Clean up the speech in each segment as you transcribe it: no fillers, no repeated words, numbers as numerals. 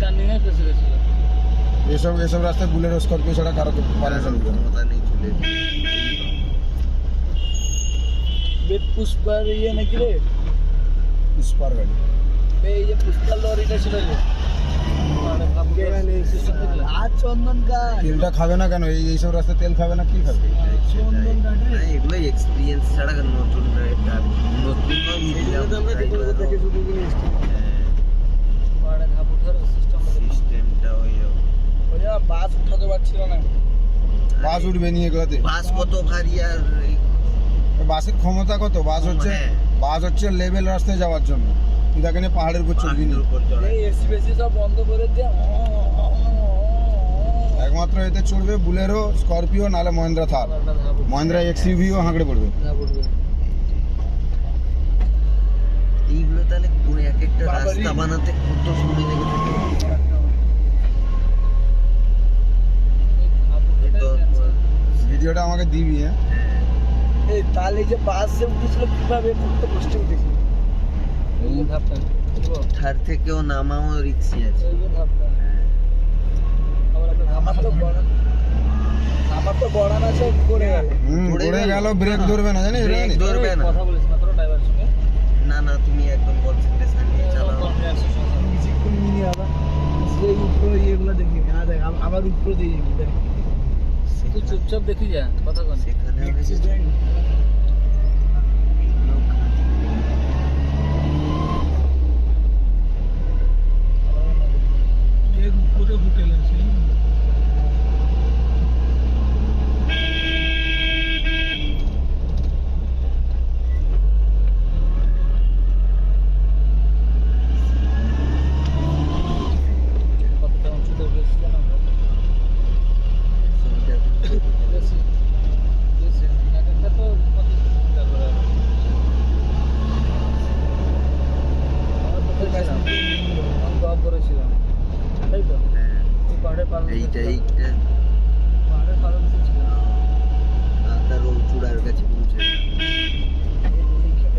Turning এ ফেসে গেছিল। এসব রাস্তায় বুলেরো স্করপিও ছাড়া কারো পারমিশন দিবে না। ক্ষমতা নেই চলে বেদ পুষ্পার ইয়ে নাকি রে? পুষ্পার গাড়ি এই যে পুষ্পার লরিটা ছিল যে আর চন্দন গাছ তেলটা খাবে না কেন? এইসব রাস্তায় তেল খাবে না, কি খাবে? চন্দন গাছ এগুলোই এক্সপিরিয়েন্স ছাড়া নতুন নতুন থেকে শুধু পাড়ে ধাপ উঠার সিস্টেম সিস্টেমটা ওই ওই যে বাস উঠাতে পারছিল না। বাস উঠবে নিয়ে এগুলাতে? বাস কত ভারী আর বাসের ক্ষমতা কত? বাস হচ্ছে লেভেল রাস্তায় যাওয়ার জন্য, তুই তাকে নিয়ে পাহাড়ের উপর চড়বি না। এই এসি বেসি সব বন্ধ করে দিয়ে একমাত্র এতে চড়বে বুলেরো, স্করপিও, নাহলে মহিন্দ্রা থার। মহিন্দ্রা এক্সইউভিও হাঁকড়ে পড়বে। এইগুলো তাহলে এক একটা রাস্তা বানাতে কত সময় লেগে থাকে। ভিডিওটা আমাকে দিবি। হ্যাঁ এই তাহলে যে বাসে উঠেছিল কিভাবে করতে কষ্ট উঠেছিল। এই যে ধাপটা থার থেকেও নামাও রিক্সি আছে। এই যে ধাপটা আমার তো বড়ান আছে পড়ে গেল। পড়ে গেল, ব্রেক ধরবে না, জানিস? ব্রেক ধরবে না। কথা বলিস না তোর ড্রাইভার সঙ্গে। না তুমি একদম কনসেন্ট্রেশন নিয়ে চালাও। কিছুক্ষণ নিয়ে আবার সেই উপরে এগুলো দেখি না, দেখ আবার উপরে দিয়ে দেখ। তুই চুপচাপ দেখি যা, কথা কন। সেখানে উপরে হোটেল আছে।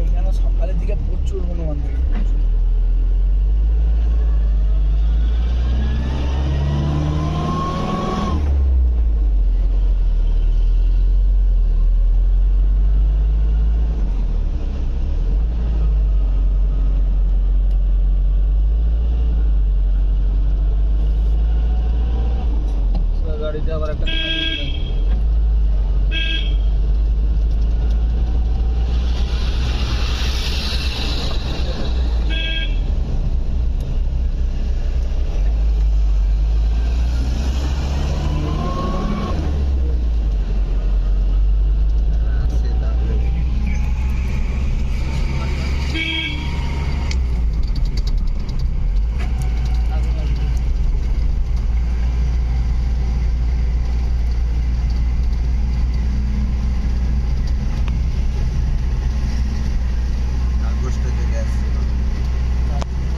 এইখানে সকালের দিকে প্রচুর হনুমান থাকে।